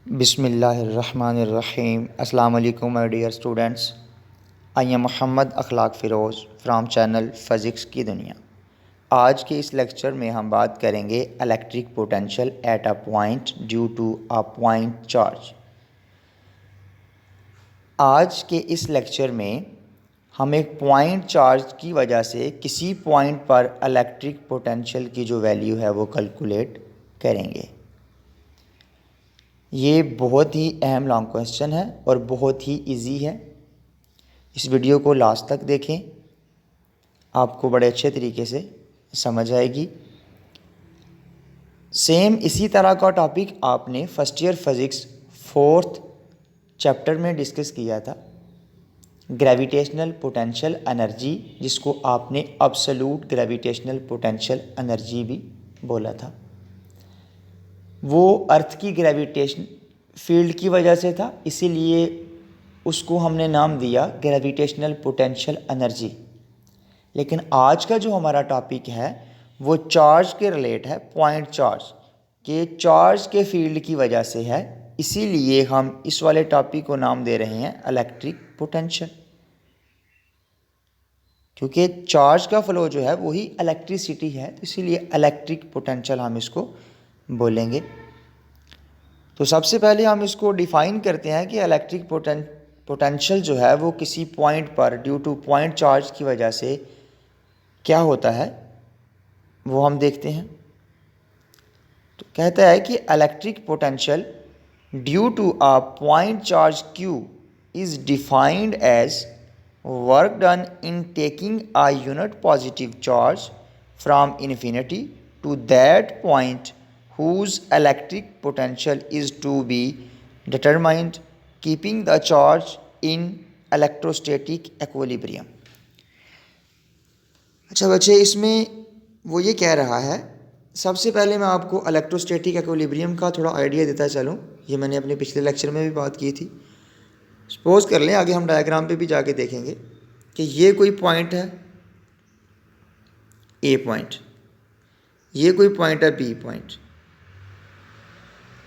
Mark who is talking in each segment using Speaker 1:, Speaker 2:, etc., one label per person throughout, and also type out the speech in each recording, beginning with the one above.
Speaker 1: बिस्मिल्लाहिर्रहमानिर्रहीम। अस्सलाम वालेकुम my dear students. I am Mohammad Akhlaq Firoz from channel physics की दुनिया। आज के इस लेक्चर में हम बात करेंगे electric potential at a point due to a point charge. आज के इस लेक्चर में हम एक पॉइंट चार्ज की वजह से किसी पॉइंट पर इलेक्ट्रिक पोटेंशियल की जो वैल्यू है वो कैलकुलेट करेंगे। ये बहुत ही अहम लॉन्ग क्वेश्चन है और बहुत ही इजी है। इस वीडियो को लास्ट तक देखें, आपको बड़े अच्छे तरीके से समझ आएगी। सेम इसी तरह का टॉपिक आपने first year physics 4th chapter में डिस्कस किया था, ग्रेविटेशनल पोटेंशियल एनर्जी, जिसको आपने अब्सोल्यूट ग्रेविटेशनल पोटेंशियल एनर्जी भी बोला था। वो अर्थ की ग्रेविटेशन फील्ड की वजह से था, इसीलिए उसको हमने नाम दिया ग्रेविटेशनल पोटेंशियल एनर्जी। लेकिन आज का जो हमारा टॉपिक है वो चार्ज के रिलेट है, पॉइंट चार्ज के चार्ज के फील्ड की वजह से है, इसीलिए हम इस वाले टॉपिक को नाम दे रहे हैं इलेक्ट्रिक पोटेंशियल। क्योंकि चार्ज का फ्लो जो है वही इलेक्ट्रिसिटी है, तो इसीलिए इलेक्ट्रिक पोटेंशियल हम इसको बोलेंगे। तो सबसे पहले हम इसको डिफ़ाइन करते हैं कि इलेक्ट्रिक पोटेंशियल जो है वो किसी पॉइंट पर ड्यू टू पॉइंट चार्ज की वजह से क्या होता है वो हम देखते हैं। तो कहता है कि electric potential due to a point charge Q is defined as work done in taking a unit positive charge from infinity to that point whose electric potential is to be determined keeping the charge in electrostatic equilibrium। अच्छा बच्चे, इसमें वो ये कह रहा है, सबसे पहले मैं आपको इलेक्ट्रोस्टैटिक इक्विलिब्रियम का थोड़ा आइडिया देता चलूँ। ये मैंने अपने पिछले लेक्चर में भी बात की थी। सपोज कर लें, आगे हम डायग्राम पे भी जाके देखेंगे कि ये कोई पॉइंट है ए पॉइंट, ये कोई पॉइंट है बी पॉइंट।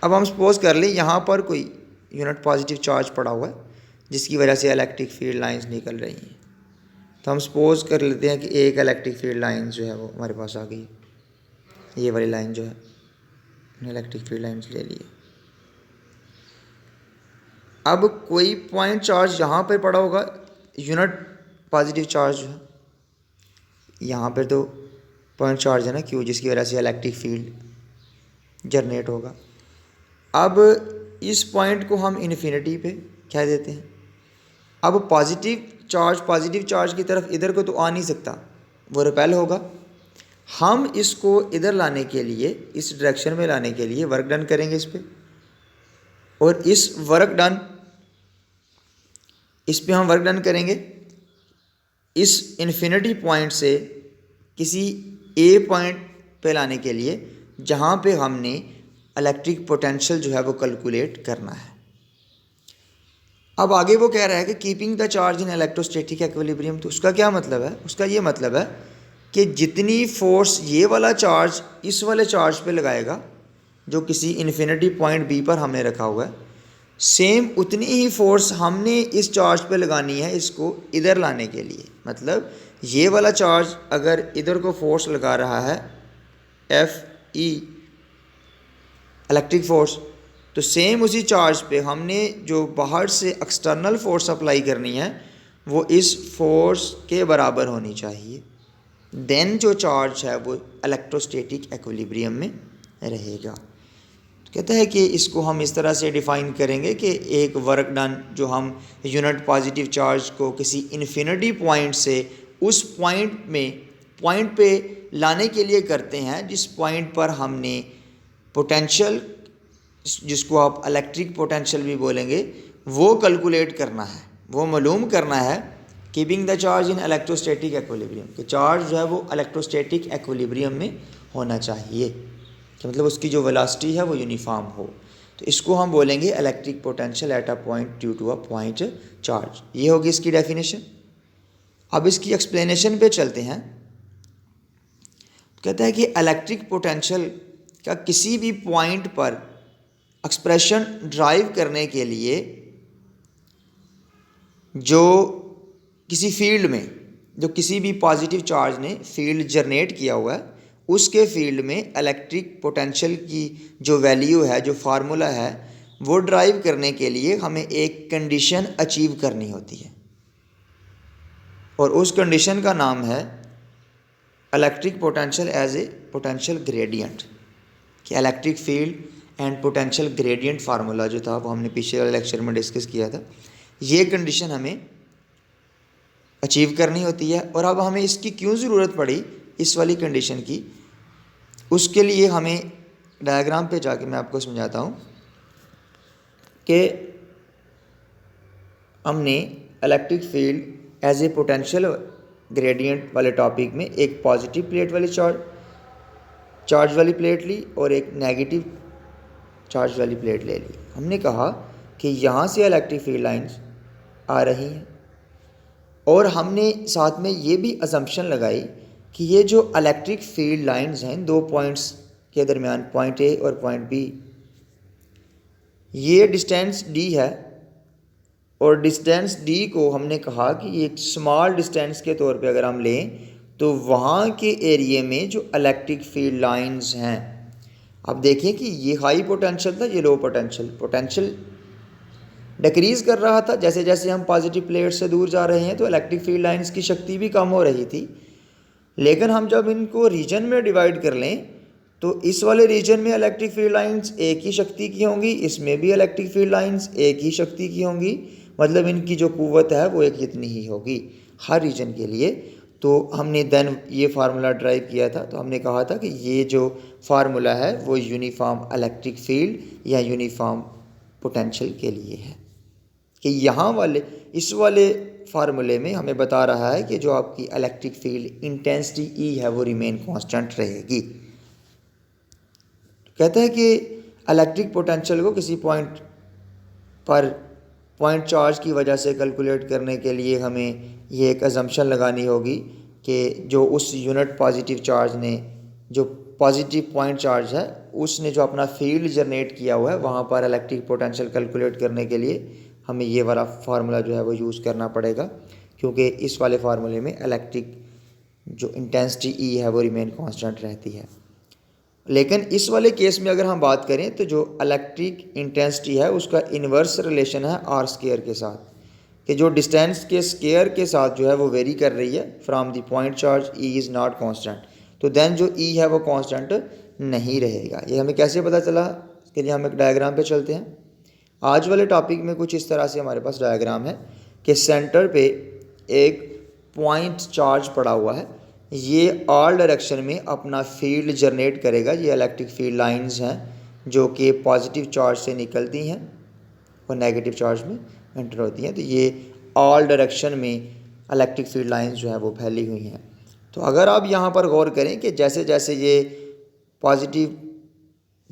Speaker 1: अब हम सपोज कर लें यहाँ पर कोई यूनिट पॉजिटिव चार्ज पड़ा हुआ है जिसकी वजह से इलेक्ट्रिक फील्ड लाइंस निकल रही हैं। तो हम सपोज कर लेते हैं कि एक इलेक्ट्रिक फील्ड लाइन जो है वो हमारे पास आ गई, ये वाली लाइन जो है, इलेक्ट्रिक फील्ड लाइंस ले लिए। अब कोई पॉइंट चार्ज यहाँ पर पड़ा होगा, यूनिट पॉजिटिव चार्ज जो है, यहाँ पर तो पॉइंट चार्ज है ना क्यू, जिसकी वजह से इलेक्ट्रिक फील्ड जनरेट होगा। अब इस पॉइंट को हम इन्फिनिटी पे कह देते हैं। अब पॉजिटिव चार्ज की तरफ इधर को तो आ नहीं सकता, वो रिपेल होगा। हम इसको इधर लाने के लिए, इस डायरेक्शन में लाने के लिए वर्क डन करेंगे इस पे, और इस पे हम वर्क डन करेंगे इस इन्फिनिटी पॉइंट से किसी ए पॉइंट पे लाने के लिए, जहाँ पे हमने इलेक्ट्रिक पोटेंशियल जो है वो कैलकुलेट करना है। अब आगे वो कह रहा है कि keeping the charge in electrostatic equilibrium. तो उसका क्या मतलब है? उसका ये मतलब है कि जितनी फोर्स ये वाला चार्ज इस वाले चार्ज पे लगाएगा जो किसी इन्फिनिटी पॉइंट बी पर हमने रखा हुआ है, सेम उतनी ही फोर्स हमने इस चार्ज पे लगानी है इसको इधर लाने के लिए। मतलब ये वाला चार्ज अगर इधर को फोर्स लगा रहा है Fe इलेक्ट्रिक फोर्स, तो सेम उसी चार्ज पे हमने जो बाहर से एक्सटर्नल फोर्स अप्लाई करनी है वो इस फोर्स के बराबर होनी चाहिए। देन जो चार्ज है वो इलेक्ट्रोस्टैटिक इक्विलिब्रियम में रहेगा। तो कहता है कि इसको हम इस तरह से डिफ़ाइन करेंगे कि एक वर्क डन जो हम यूनिट पॉजिटिव चार्ज को किसी इन्फिनिटी पॉइंट से उस पॉइंट पे लाने के लिए करते हैं जिस पॉइंट पर हमने पोटेंशियल, जिसको आप इलेक्ट्रिक पोटेंशियल भी बोलेंगे, वो कैलकुलेट करना है, वो मालूम करना है। Keeping the charge in electrostatic equilibrium, कि चार्ज जो है वो इलेक्ट्रोस्टैटिक इक्विलिब्रियम में होना चाहिए, कि मतलब उसकी जो वेलोसिटी है वो यूनिफॉर्म हो। तो इसको हम बोलेंगे electric potential at a point due to a point charge. ये होगी इसकी डेफिनेशन। अब इसकी एक्सप्लेनेशन पे चलते हैं। कहता है कि इलेक्ट्रिक पोटेंशियल का किसी भी पॉइंट पर एक्सप्रेशन ड्राइव करने के लिए जो किसी फील्ड में जो किसी भी पॉजिटिव चार्ज ने फील्ड जनरेट किया हुआ है उसके फील्ड में इलेक्ट्रिक पोटेंशियल की जो वैल्यू है, जो फार्मूला है, वो ड्राइव करने के लिए हमें एक कंडीशन अचीव करनी होती है और उस कंडीशन का नाम है electric potential as a potential gradient. कि electric field and potential gradient formula जो था वो हमने पिछले वाले लेक्चर में डिस्कस किया था। ये कंडीशन हमें अचीव करनी होती है और अब हमें इसकी क्यों ज़रूरत पड़ी इस वाली कंडीशन की, उसके लिए हमें डायग्राम पे जाके मैं आपको समझाता हूँ कि हमने electric field as a potential gradient वाले टॉपिक में एक पॉजिटिव प्लेट वाली चार्ज वाली प्लेट ली और एक नेगेटिव चार्ज वाली प्लेट ले ली। हमने कहा कि यहाँ से इलेक्ट्रिक फील्ड लाइंस आ रही हैं और हमने साथ में ये भी असम्पशन लगाई कि ये जो इलेक्ट्रिक फील्ड लाइंस हैं दो पॉइंट्स के दरमियान, पॉइंट ए और पॉइंट बी, ये डिस्टेंस डी है और डिस्टेंस डी को हमने कहा कि ये एक स्मॉल डिस्टेंस के तौर पे अगर हम लें तो वहाँ के एरिए में जो इलेक्ट्रिक फील्ड लाइंस हैं, अब देखिए कि ये हाई पोटेंशियल था, ये लो पोटेंशियल डिक्रीज़ कर रहा था। जैसे जैसे हम पॉजिटिव प्लेट से दूर जा रहे हैं तो इलेक्ट्रिक फील्ड लाइंस की शक्ति भी कम हो रही थी। लेकिन हम जब इनको रीजन में डिवाइड कर लें तो इस वाले रीजन में इलेक्ट्रिक फील्ड लाइंस एक ही शक्ति की होंगी, इसमें भी इलेक्ट्रिक फील्ड लाइंस एक ही शक्ति की होंगी, मतलब इनकी जो कुव्वत है वो एक इतनी ही होगी हर रीजन के लिए। तो हमने देन ये फार्मूला ड्राइव किया था, तो हमने कहा था कि ये जो फार्मूला है वो यूनिफॉर्म इलेक्ट्रिक फील्ड या यूनिफॉर्म पोटेंशियल के लिए है। कि यहाँ वाले इस वाले फार्मूले में हमें बता रहा है कि जो आपकी इलेक्ट्रिक फील्ड इंटेंसिटी E है वो रिमेन कांस्टेंट रहेगी। कहता है कि इलेक्ट्रिक पोटेंशियल को किसी पॉइंट पर पॉइंट चार्ज की वजह से कैलकुलेट करने के लिए हमें ये एक अजम्पशन लगानी होगी कि जो उस यूनिट पॉजिटिव चार्ज ने, जो पॉजिटिव पॉइंट चार्ज है, उसने जो अपना फील्ड जनरेट किया हुआ है वहाँ पर इलेक्ट्रिक पोटेंशियल कैलकुलेट करने के लिए हमें ये वाला फार्मूला जो है वो यूज़ करना पड़ेगा, क्योंकि इस वाले फार्मूले में इलेक्ट्रिक जो इंटेंसिटी E है वो रिमेन कांस्टेंट रहती है। लेकिन इस वाले केस में अगर हम बात करें तो जो इलेक्ट्रिक इंटेंसिटी है उसका इन्वर्स रिलेशन है आर स्क्वायर के साथ, कि जो डिस्टेंस के स्क्वायर के साथ जो है वो वेरी कर रही है from the point charge E is not constant. तो देन जो E है वो कांस्टेंट नहीं रहेगा। ये हमें कैसे पता चला, इसके लिए हम एक डायग्राम पे चलते हैं। आज वाले टॉपिक में कुछ इस तरह से हमारे पास डायग्राम है कि सेंटर पे एक पॉइंट चार्ज पड़ा हुआ है, ये ऑल डायरेक्शन में अपना फील्ड जनरेट करेगा। ये इलेक्ट्रिक फील्ड लाइंस हैं जो कि पॉजिटिव चार्ज से निकलती हैं और नेगेटिव चार्ज में एंटर होती हैं। तो ये ऑल डायरेक्शन में इलेक्ट्रिक फील्ड लाइंस जो है वो फैली हुई हैं। तो अगर आप यहाँ पर गौर करें कि जैसे जैसे ये पॉजिटिव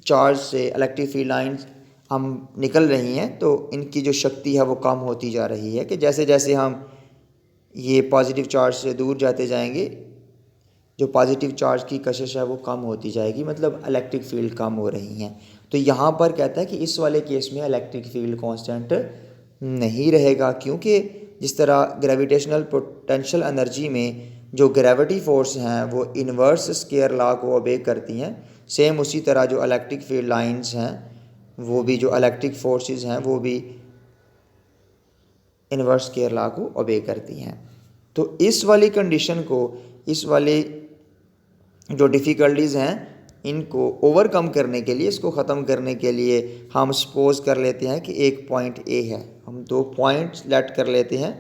Speaker 1: चार्ज से इलेक्ट्रिक फील्ड लाइंस हम निकल रही हैं तो इनकी जो शक्ति है वो कम होती जा रही है, कि जैसे जैसे हम ये पॉजिटिव चार्ज से दूर जाते जाएंगे जो पॉजिटिव चार्ज की कशिश है वो कम होती जाएगी, मतलब इलेक्ट्रिक फील्ड कम हो रही हैं। तो यहाँ पर कहता है कि इस वाले केस में इलेक्ट्रिक फील्ड कांस्टेंट नहीं रहेगा, क्योंकि जिस तरह ग्रेविटेशनल पोटेंशियल एनर्जी में जो ग्रेविटी फोर्स हैं वो इन्वर्स स्क्वायर लॉ को ओबे करती हैं, सेम उसी तरह जो इलेक्ट्रिक फील्ड लाइंस हैं वो भी, जो इलेक्ट्रिक फोर्सेस हैं वो भी इन्वर्स स्क्वायर लॉ को ओबे करती हैं। तो इस वाली कंडीशन को, इस वाले जो डिफ़िकल्टीज़ हैं इनको ओवरकम करने के लिए, इसको ख़त्म करने के लिए हम सपोज कर लेते हैं कि एक पॉइंट ए है। हम दो पॉइंट सेलेक्ट कर लेते हैं,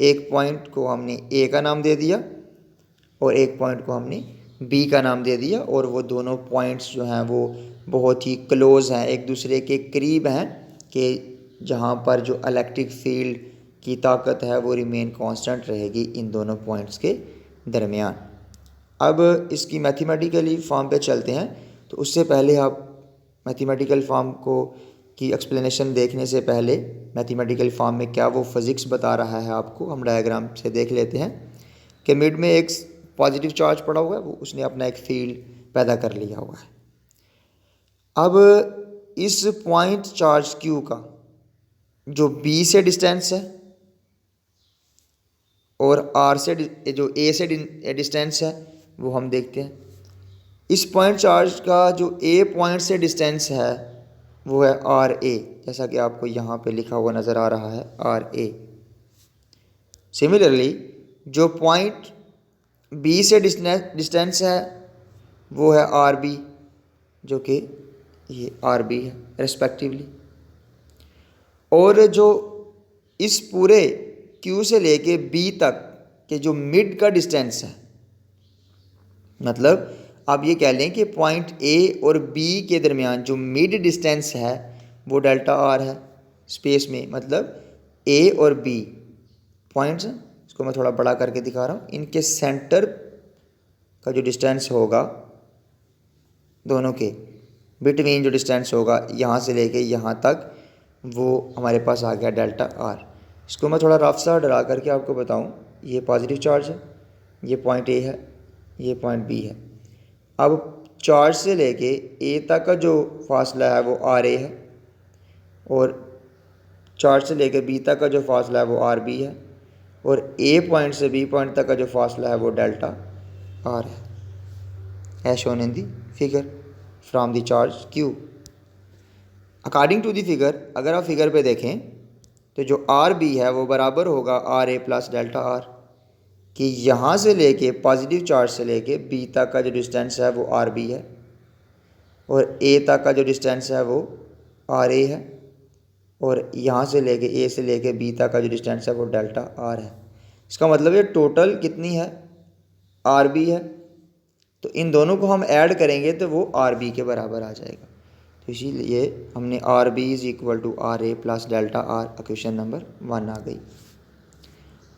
Speaker 1: एक पॉइंट को हमने ए का नाम दे दिया और एक पॉइंट को हमने बी का नाम दे दिया, और वो दोनों पॉइंट्स जो हैं वो बहुत ही क्लोज़ हैं, एक दूसरे के करीब हैं, कि जहाँ पर जो इलेक्ट्रिक फील्ड की ताकत है वो रिमेन कांस्टेंट रहेगी इन दोनों पॉइंट्स के दरमियान। अब इसकी मैथमेटिकली फॉर्म पे चलते हैं। तो उससे पहले आप मैथमेटिकल फॉर्म को की एक्सप्लेनेशन देखने से पहले मैथमेटिकल फॉर्म में क्या वो फिज़िक्स बता रहा है आपको हम डायग्राम से देख लेते हैं। कि मिड में एक पॉजिटिव चार्ज पड़ा हुआ है, वो उसने अपना एक फील्ड पैदा कर लिया हुआ है। अब इस पॉइंट चार्ज Q का जो B से डिस्टेंस है और R से जो A से डिस्टेंस है वो हम देखते हैं। इस पॉइंट चार्ज का जो A पॉइंट से डिस्टेंस है वो है RA, जैसा कि आपको यहाँ पे लिखा हुआ नज़र आ रहा है RA। सिमिलरली जो पॉइंट B से डिस्टेंस है वो है RB, जो कि ये RB है रेस्पेक्टिवली। और जो इस पूरे Q से लेके B तक के जो मिड का डिस्टेंस है, मतलब आप ये कह लें कि पॉइंट A और B के दरमियान जो मिड डिस्टेंस है वो डेल्टा R है स्पेस में। मतलब A और B पॉइंट्स, इसको मैं थोड़ा बड़ा करके दिखा रहा हूँ, इनके सेंटर का जो डिस्टेंस होगा, दोनों के बिटवीन जो डिस्टेंस होगा यहाँ से लेके यहाँ तक, वो हमारे पास आ गया डेल्टा R। इसको मैं थोड़ा रफ सा डरा करके आपको बताऊँ। ये पॉजिटिव चार्ज है, ये पॉइंट A है, ये पॉइंट B है। अब चार्ज से लेके A तक का जो फासला है वो RA है, और चार्ज से लेके B तक का जो फासला है वो RB है, और A पॉइंट से B पॉइंट तक का जो फासला है वो डेल्टा R है, as shown in the figure from the charge Q। According to the figure, अगर आप फिगर पे देखें तो जो RB है वो बराबर होगा RA प्लस डेल्टा R, कि यहाँ से लेके पॉजिटिव चार्ज से लेके B तक का जो डिस्टेंस है वो RB है, और A तक का जो डिस्टेंस है वो RA है, और यहाँ से लेके A से लेके B तक का जो डिस्टेंस है वो डेल्टा R है। इसका मतलब ये टोटल कितनी है, RB है। तो इन दोनों को हम ऐड करेंगे तो वो RB के बराबर आ जाएगा। तो इसीलिए हमने RB is equal to RA plus delta R equation number 1 आ गई।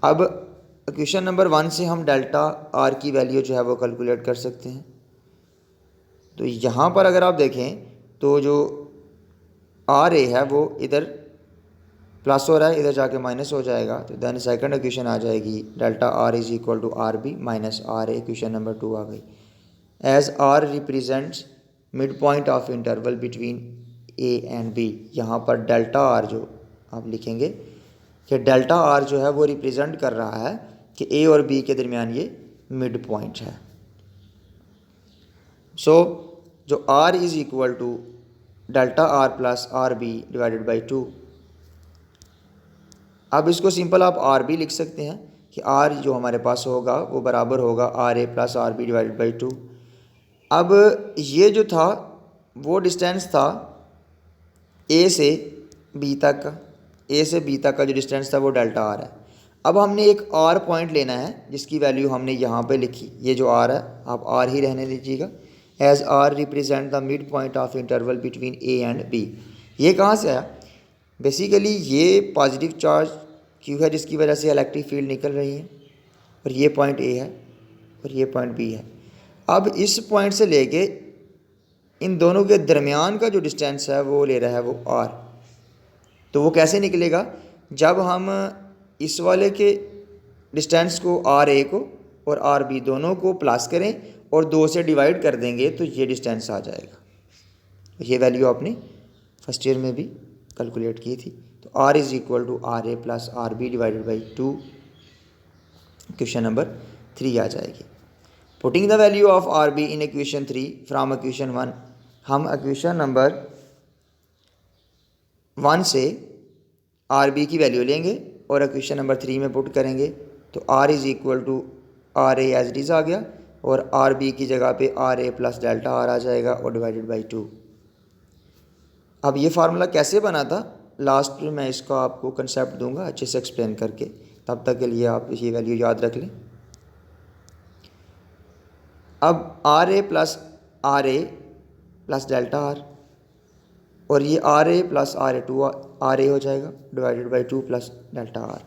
Speaker 1: अब इक्वेशन नंबर 1 से हम डेल्टा R की वैल्यू जो है वो कैलकुलेट कर सकते हैं। तो यहाँ पर अगर आप देखें तो जो RA है वो इधर प्लस हो रहा है, इधर जाके माइनस हो जाएगा, तो देन सेकंड इक्वेशन आ जाएगी delta R is equal to RB minus RA। Equation number 2 आ गई। As R represents mid point of interval between A and B, यहाँ पर डेल्टा R जो आप लिखेंगे कि डेल्टा R जो है वो रिप्रेजेंट कर रहा है कि A और B के दरमियान ये मिड पॉइंट है। सो जो R is equal to delta R plus RB divided by 2। अब इसको सिंपल आप RB लिख सकते हैं कि R जो हमारे पास होगा वो बराबर होगा RA plus RB divided by 2। अब ये जो था वो डिस्टेंस था A से B तक का, A से B तक का जो डिस्टेंस था वो डेल्टा R है। अब हमने एक R पॉइंट लेना है जिसकी वैल्यू हमने यहाँ पे लिखी, ये जो R है आप R ही रहने दीजिएगा। As R represent the mid point of interval between A and B। ये कहाँ से आया, बेसिकली ये पॉजिटिव चार्ज Q है जिसकी वजह से इलेक्ट्रिक फील्ड निकल रही है, और ये पॉइंट A है और ये पॉइंट B है। अब इस पॉइंट से लेके इन दोनों के दरमियान का जो डिस्टेंस है वो ले रहा है वो R। तो वो कैसे निकलेगा, जब हम इस वाले के डिस्टेंस को RA को और RB दोनों को प्लस करें और 2 से डिवाइड कर देंगे तो ये डिस्टेंस आ जाएगा। ये वैल्यू आपने फर्स्ट ईयर में भी कैलकुलेट की थी। तो R is equal to RA plus RB divided by 2 question number 3 आ जाएगी। Putting the value of RB in equation 3 from equation 1, हम इक्वेशन नंबर 1 से RB की वैल्यू लेंगे और इक्वेशन नंबर 3 में पुट करेंगे। तो R is equal to RA as it is आ गया, और RB की जगह पे RA प्लस डेल्टा R आ जाएगा और डिवाइडेड बाई 2। अब ये फार्मूला कैसे बना था, लास्ट में मैं इसका आपको कंसेप्ट दूंगा अच्छे से एक्सप्लेन करके, तब तक के लिए आप ये वैल्यू याद रख लें। अब RA प्लस डेल्टा R, और ये RA प्लस RA हो जाएगा divided by 2 plus delta R।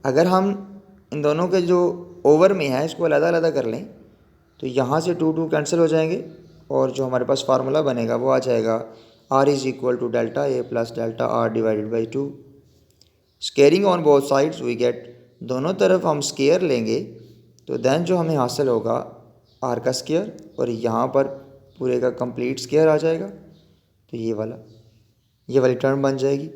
Speaker 1: अगर हम इन दोनों के जो ओवर में है इसको अलग अलग कर लें तो यहाँ से 2 कैंसिल हो जाएंगे, और जो हमारे पास फार्मूला बनेगा वो आ जाएगा R is equal to delta A plus delta R divided by 2। Squaring on both sides we get, दोनों तरफ हम स्केयर लेंगे तो देन जो हमें हासिल होगा R का स्केयर, और यहाँ पर पूरे का कंप्लीट स्क्वायर आ जाएगा। तो ये वाली टर्म बन जाएगी।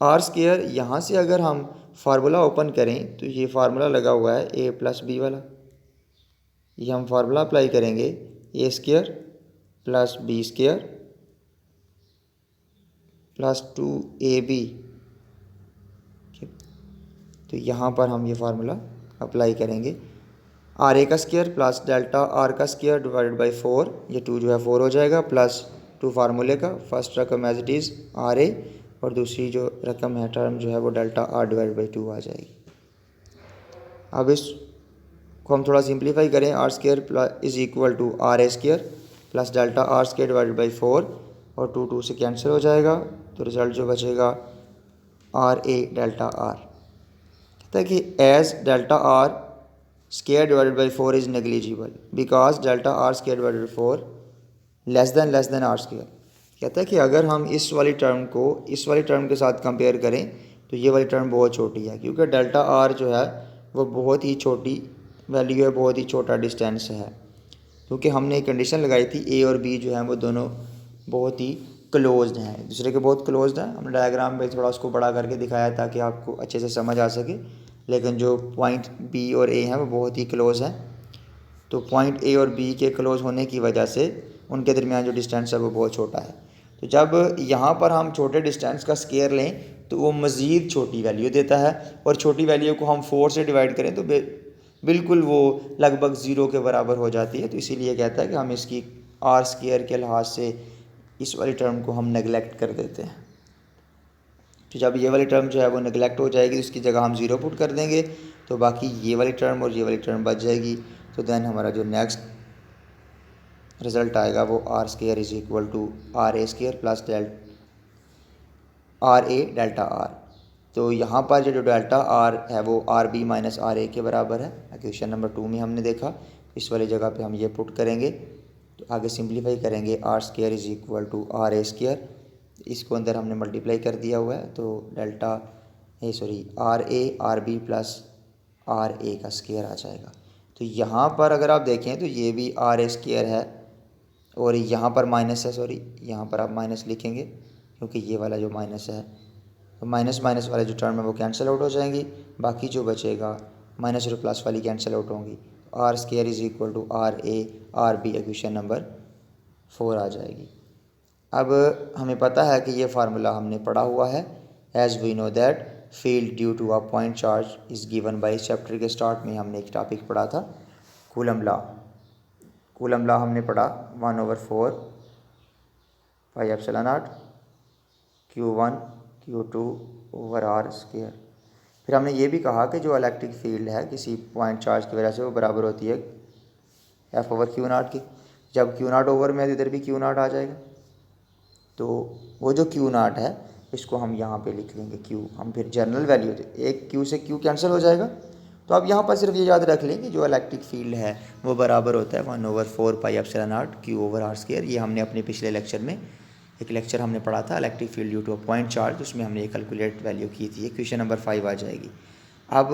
Speaker 1: आर स्क्वायर यहाँ से अगर हम फार्मूला ओपन करें तो ये फार्मूला लगा हुआ है ए प्लस बी वाला, ये हम फार्मूला अप्लाई करेंगे A square plus B square plus 2ab। तो यहाँ पर हम ये फार्मूला अप्लाई करेंगे, आर ए का स्क्वायर प्लस डेल्टा आर का स्क्वायर डिवाइडेड बाई 4, ये 2 जो है 4 हो जाएगा, प्लस 2 फार्मूले का फर्स्ट रकम as it is R A और दूसरी जो रकम है टर्म जो है वो डेल्टा आर डिवाइडेड बाई 2 आ जाएगी। अब इसको हम थोड़ा सिंप्लीफाई करें, R square is equal to R A square plus delta R square divided by 4 और 2 2 से कैंसिल हो जाएगा। तो रिज़ल्ट जो बचेगा आर ए डेल्टा आर। कहता है कि as delta R square divided by 4 is negligible because delta R square divided by 4 less than R square. कहता है कि अगर हम इस वाली टर्म को इस वाली टर्म के साथ कंपेयर करें तो ये वाली टर्म बहुत छोटी है, क्योंकि डेल्टा आर जो है वो बहुत ही छोटी वैल्यू है, बहुत ही छोटा डिस्टेंस है। क्योंकि हमने एक कंडीशन लगाई थी ए और बी जो है वो दोनों बहुत ही क्लोज्ड हैं, एक दूसरे के बहुत क्लोज्ड हैं। हमने डायग्राम में थोड़ा उसको बड़ा करके दिखाया ताकि आपको अच्छे से समझ आ सके, लेकिन जो पॉइंट बी और ए हैं वो बहुत ही क्लोज़ हैं। तो पॉइंट ए और बी के क्लोज़ होने की वजह से उनके दरमियान जो डिस्टेंस है वो बहुत छोटा है। तो जब यहाँ पर हम छोटे डिस्टेंस का स्क्वायर लें तो वो मज़ीद छोटी वैल्यू देता है, और छोटी वैल्यू को हम 4 से डिवाइड करें तो बिल्कुल वो लगभग 0 के बराबर हो जाती है। तो इसीलिए कहता है कि हम इसकी आर स्क्वायर के लिहाज से इस वाली टर्म को हम नेगलेक्ट कर देते हैं। तो जब ये वाली टर्म जो है वो नेगलेक्ट हो जाएगी तो इसकी जगह हम 0 पुट कर देंगे, तो बाकी ये वाली टर्म और ये वाली टर्म बच जाएगी। तो देन हमारा जो नेक्स्ट रिज़ल्ट आएगा वो R square is equal to R A square plus R A delta R. तो यहाँ पर जो डेल्टा आर है वो R B minus R A के बराबर है। क्वेश्चन नंबर 2 में हमने देखा, इस वाली जगह पे हम ये पुट करेंगे तो आगे सिंप्लीफाई करेंगे, R square is equal to R A square, इसको अंदर हमने मल्टीप्लाई कर दिया हुआ है। तो R A R B plus R A का स्क्वायर आ जाएगा। तो यहाँ पर अगर आप देखें तो ये भी आर ए स्क्वायर है और यहाँ पर माइनस है, यहाँ पर आप माइनस लिखेंगे क्योंकि ये वाला जो माइनस है तो माइनस माइनस वाले जो टर्म है वो कैंसिल आउट हो जाएंगी, बाकी जो बचेगा माइनस और प्लस वाली कैंसिल आउट होंगी। R square is equal to R A R B equation number 4 आ जाएगी। अब हमें पता है कि ये फार्मूला हमने पढ़ा हुआ है, as we know that field due to a point charge is given by. Chapter के स्टार्ट में हमने एक टॉपिक पढ़ा था कूलम लॉ हमने पढ़ा 1/4 pi epsilon not Q1 Q2 over R square. फिर हमने ये भी कहा कि जो इलेक्ट्रिक फील्ड है किसी पॉइंट चार्ज की वजह से वो बराबर होती है F ओवर Q0 की। जब Q0 ओवर में है तो इधर भी Q0 आ जाएगा। तो वो जो Q0 है इसको हम यहाँ पे लिख लेंगे Q, हम फिर जनरल वैल्यू एक Q से Q कैंसिल हो जाएगा। तो अब यहाँ पर सिर्फ ये याद रख लें कि जो इलेक्ट्रिक फील्ड है वो बराबर होता है 1/4 pi epsilon not Q over R square. ये हमने अपने पिछले लेक्चर में एक लेक्चर हमने पढ़ा था electric field due to a point charge, उसमें हमने ये कैलकुलेट वैल्यू की थी। क्वेश्चन नंबर 5 आ जाएगी। अब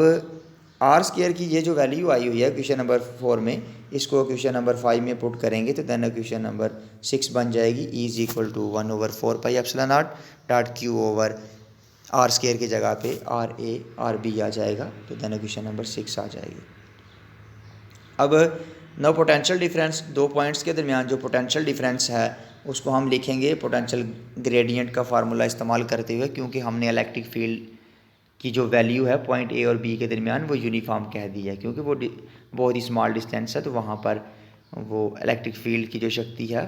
Speaker 1: आर स्क्वायर की ये जो वैल्यू आई हुई है क्वेश्चन नंबर 4 में, इसको क्वेश्चन नंबर 5 में पुट करेंगे तो देन क्वेश्चन नंबर 6 बन जाएगी। E is equal to 1/4 pi epsilon naught dot Q over R square की जगह पे आर ए आर बी आ जाएगा। तो देन क्वेश्चन नंबर 6 आ जाएगी। अब नो पोटेंशियल डिफरेंस, दो पॉइंट्स के दरमियान जो पोटेंशियल डिफरेंस है उसको हम लिखेंगे पोटेंशियल ग्रेडियंट का फार्मूला इस्तेमाल करते हुए, क्योंकि हमने इलेक्ट्रिक फील्ड की जो वैल्यू है पॉइंट ए और बी के दरमियान वो यूनिफॉर्म कह दी है, क्योंकि वो बहुत ही स्मॉल डिस्टेंस है। तो वहाँ पर वो इलेक्ट्रिक फील्ड की जो शक्ति है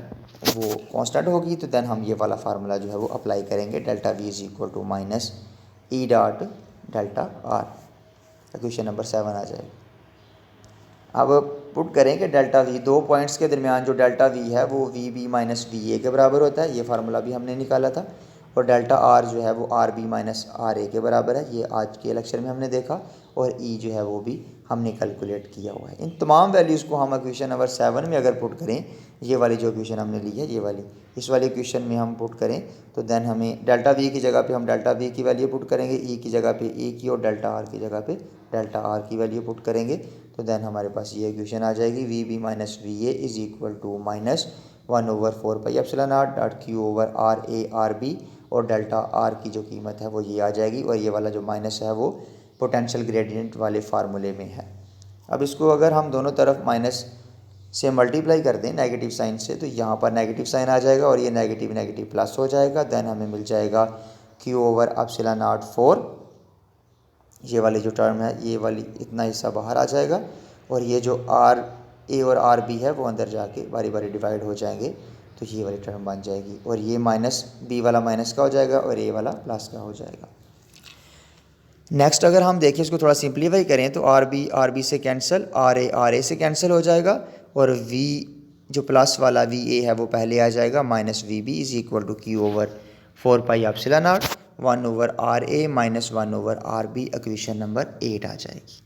Speaker 1: वो कांस्टेंट होगी। तो देन हम ये वाला फार्मूला जो है वो अप्लाई करेंगे, delta V is equal to minus E dot delta R. Question number 7 आ जाएगा। अब पुट करें कि डेल्टा वी, दो पॉइंट्स के दरमियान जो डेल्टा वी है वो V B minus V A के बराबर होता है, ये फार्मूला भी हमने निकाला था। और डेल्टा आर जो है वो R B minus R A के बराबर है, ये आज के लेक्चर में हमने देखा। और ई जो है वो भी हमने कैलकुलेट किया हुआ है। इन तमाम वैल्यूज़ को हम क्वेश्चन नंबर 7 में अगर पुट करें, ये वाली जो क्वेश्चन हमने ली है ये वाली, इस वाले क्वेश्चन में हम पुट करें तो देन हमें डेल्टा वी की जगह पे हम डेल्टा वी की वैल्यू पुट करेंगे, ई की जगह पे ई की और डेल्टा आर की जगह पे डेल्टा आर की वैल्यू पुट करेंगे। तो देन हमारे पास ये इक्वेशन आ जाएगी, V B minus V A is equal to minus 1/4πε0 dot Q over RA/RB, और डेल्टा R की जो कीमत है वो ये आ जाएगी, और ये वाला जो माइनस है वो पोटेंशियल ग्रेडियंट वाले फार्मूले में है। अब इसको अगर हम दोनों तरफ माइनस से मल्टीप्लाई कर दें नेगेटिव साइन से, तो यहाँ पर नेगेटिव साइन आ जाएगा और ये नेगेटिव नेगेटिव प्लस हो जाएगा। देन हमें मिल जाएगा Q ओवर ε0 4, ये वाली जो टर्म है ये वाली इतना हिस्सा बाहर आ जाएगा, और ये जो RA और RB है वो अंदर जाके बारी बारी डिवाइड हो जाएंगे, तो ये वाली टर्म बन जाएगी, और ये माइनस B वाला माइनस का हो जाएगा और A वाला प्लस का हो जाएगा। नेक्स्ट अगर हम देखें इसको थोड़ा सिंप्लीफाई करें तो RB से कैंसिल, RA से कैंसिल हो जाएगा, और V जो प्लस वाला VA है वो पहले आ जाएगा, minus VB is equal to Q over 4πε0 1/RA minus 1/RB, equation number 8 आ जाएगी।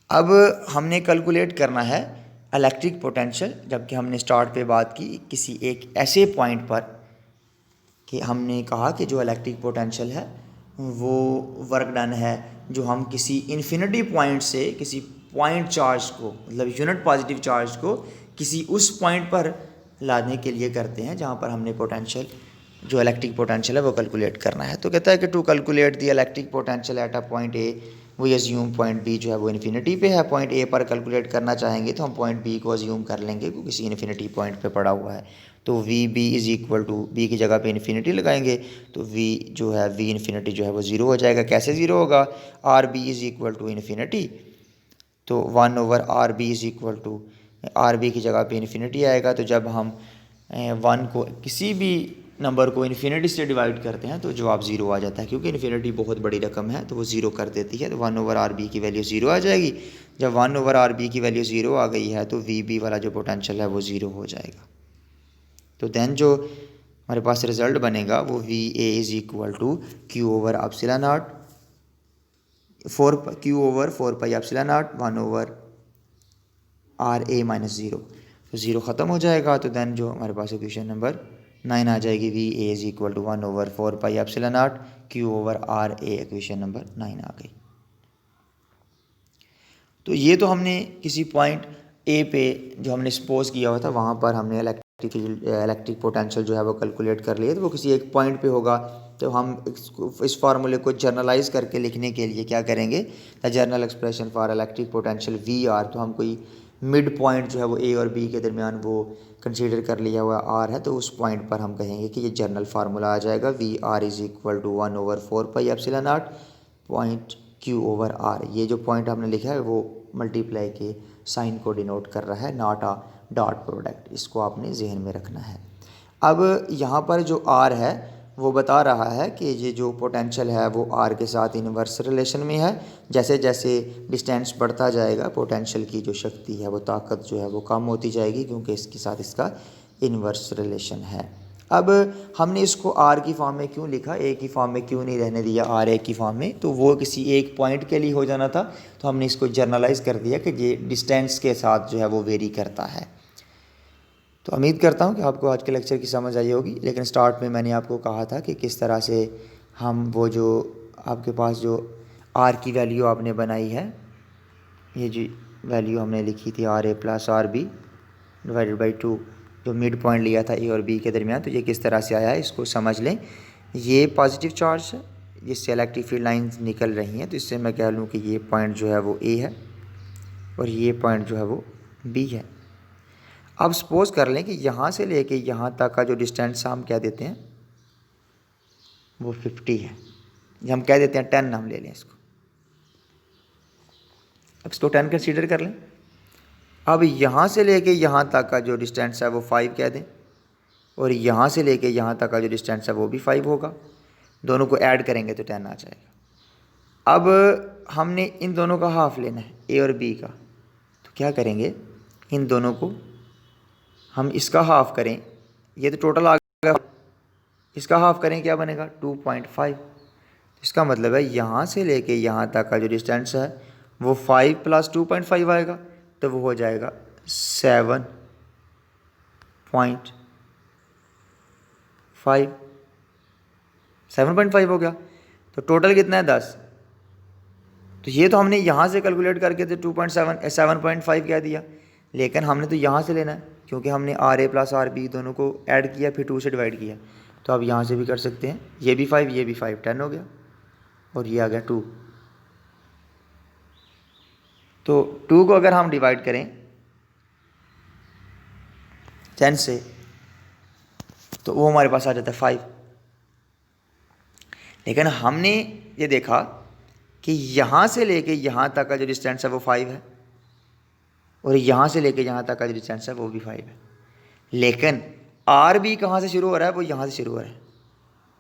Speaker 1: अब हमने कैलकुलेट करना है इलेक्ट्रिक पोटेंशियल, जबकि हमने स्टार्ट पे बात की किसी एक ऐसे पॉइंट पर कि हमने कहा कि जो इलेक्ट्रिक पोटेंशियल है वो वर्क डन है जो हम किसी इन्फिनिटी पॉइंट से किसी पॉइंट चार्ज को, मतलब यूनिट पॉजिटिव चार्ज को किसी उस पॉइंट पर लाने के लिए करते हैं जहाँ पर हमने पोटेंशियल जो इलेक्ट्रिक पोटेंशियल है वो कैलकुलेट करना है। तो कहता है कि to calculate the electric potential at a point A, वो अज्यूम पॉइंट बी जो है वो इन्फिनिटी पे है। पॉइंट ए पर कैलकुलेट करना चाहेंगे तो हम पॉइंट बी को अज्यूम कर लेंगे क्योंकि किसी इन्फिनिटी पॉइंट पे पड़ा हुआ है, तो V B is equal to B की जगह पे इन्फिनिटी लगाएंगे, तो वी जो है वी इन्फिनिटी जो है वो ज़ीरो हो जाएगा। कैसे ज़ीरो होगा? R B is equal to infinity, तो 1/RB is equal to R B की जगह पे इन्फिनिटी आएगा। तो जब हम 1 को किसी भी नंबर को इन्फिनिटी से डिवाइड करते हैं तो जवाब ज़ीरो आ जाता है, क्योंकि इन्फिनिटी बहुत बड़ी रकम है तो वो ज़ीरो कर देती है, तो 1/RB की वैल्यू ज़ीरो आ जाएगी। जब 1/RB की वैल्यू ज़ीरो आ गई है तो VB वाला जो पोटेंशियल है वो ज़ीरो हो जाएगा। तो देन जो हमारे पास रिज़ल्ट बनेगा वो VA is equal to Q over ε0 Q over 4πε0 1/RA minus zero, तो ज़ीरो ख़त्म हो जाएगा। तो देन जो हमारे पास इक्वेशन नंबर 9 आ जाएगी, VA is equal to 1/4πε0 Q over RA, equation number 9 आ गई। तो ये तो हमने किसी पॉइंट ए पे जो हमने सपोज किया हुआ था वहाँ पर हमने इलेक्ट्रिक पोटेंशियल जो है वो कैलकुलेट कर लिया, तो वो किसी एक पॉइंट पे होगा। तो हम इस फार्मूले को जर्नलाइज करके लिखने के लिए क्या करेंगे, the journal expression for electric potential VR, तो हम कोई मिड पॉइंट जो है वो A और B के दरमियान वो कंसीडर कर लिया हुआ R है, तो उस पॉइंट पर हम कहेंगे कि ये जर्नल फार्मूला आ जाएगा, VR is equal to 1/4πε0 point Q over R। ये जो पॉइंट हमने लिखा है वो मल्टीप्लाई के साइन को डिनोट कर रहा है, नॉट अ डॉट प्रोडक्ट, इसको आपने जहन में रखना है। अब यहाँ पर जो R है वो बता रहा है कि ये जो पोटेंशियल है वो R के साथ इनवर्स रिलेशन में है। जैसे जैसे डिस्टेंस बढ़ता जाएगा पोटेंशियल की जो शक्ति है वो ताकत जो है वो कम होती जाएगी, क्योंकि इसके साथ इसका इनवर्स रिलेशन है। अब हमने इसको R की फॉर्म में क्यों लिखा, A की फॉर्म में क्यों नहीं रहने दिया RA की फॉर्म में, तो वो किसी एक पॉइंट के लिए हो जाना था, तो हमने इसको जर्नलाइज कर दिया कि ये डिस्टेंस के साथ जो है वो वेरी करता है। तो उम्मीद करता हूँ कि आपको आज के लेक्चर की समझ आई होगी, लेकिन स्टार्ट में मैंने आपको कहा था कि किस तरह से हम वो जो आपके पास जो R की वैल्यू आपने बनाई है, ये जो वैल्यू हमने लिखी थी RA plus RB divided by 2, जो मिड पॉइंट लिया था A और B के दरमियान, तो ये किस तरह से आया है इसको समझ लें। ये पॉजिटिव चार्ज है जिससे इलेक्ट्रिक फील्ड लाइंस निकल रही हैं, तो इससे मैं कह लूँ कि ये पॉइंट जो है वो A है और ये पॉइंट जो है वो B है। अब सपोज़ कर लें कि यहाँ से लेके यहाँ तक का जो डिस्टेंस हम कह देते हैं वो 50 है, हम कह देते हैं 10, हम ले लें इसको, अब इसको 10 कंसीडर कर लें। अब यहाँ से लेके यहाँ तक का जो डिस्टेंस है वो 5 कह दें, और यहाँ से लेके यहाँ तक का जो डिस्टेंस है वो भी 5 होगा, दोनों को ऐड करेंगे तो 10 आ जाएगा। अब हमने इन दोनों का हाफ लेना है A और B का, तो क्या करेंगे, इन दोनों को हम इसका हाफ करें, ये तो टोटल आ गया, इसका हाफ करें क्या बनेगा 2.5। इसका मतलब है यहाँ से लेके यहाँ तक का जो डिस्टेंस है वो 5 + 2.5 आएगा, तो वो हो जाएगा 7.5 हो गया। तो टोटल कितना है 10। तो ये तो हमने यहाँ से कैलकुलेट करके तो 7.5 कह दिया, लेकिन हमने तो यहाँ से लेना है क्योंकि हमने RA प्लस RB दोनों को ऐड किया फिर 2 से डिवाइड किया। तो आप यहाँ से भी कर सकते हैं, ये भी 5 ये भी 5, 10 हो गया और ये आ गया 2। तो 2 को अगर हम डिवाइड करें 10 से तो वो हमारे पास आ जाता है 5। लेकिन हमने ये देखा कि यहाँ से लेके यहाँ तक का जो डिस्टेंस है वो 5 है और यहाँ से लेके यहाँ तक का जो डिस्टेंस है वो भी 5 है। लेकिन RB कहाँ से शुरू हो रहा है, वो यहाँ से शुरू हो रहा है।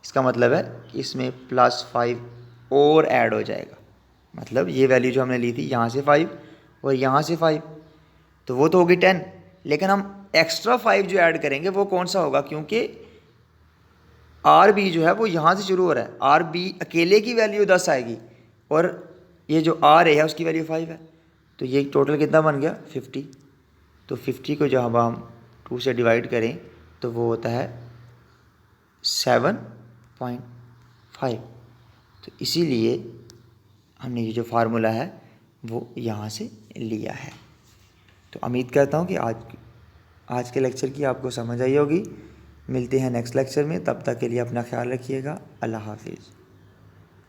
Speaker 1: इसका मतलब है कि इसमें +5 और ऐड हो जाएगा। मतलब ये वैल्यू जो हमने ली थी यहाँ से 5 और यहाँ से 5, तो वो तो होगी 10। लेकिन हम एक्स्ट्रा 5 जो ऐड करेंगे वो कौन सा होगा, क्योंकि RB जो है वो यहाँ से शुरू हो रहा है। RB अकेले की वैल्यू 10 आएगी और ये जो RA है उसकी वैल्यू 5 है, तो ये टोटल कितना बन गया 50। तो 50 को जब हम 2 से डिवाइड करें तो वो होता है 7.5। तो इसीलिए हमने ये जो फार्मूला है वो यहाँ से लिया है। तो उम्मीद करता हूँ कि आज के लेक्चर की आपको समझ आई होगी। मिलते हैं नेक्स्ट लेक्चर में, तब तक के लिए अपना ख्याल रखिएगा। अल्लाह हाफिज़।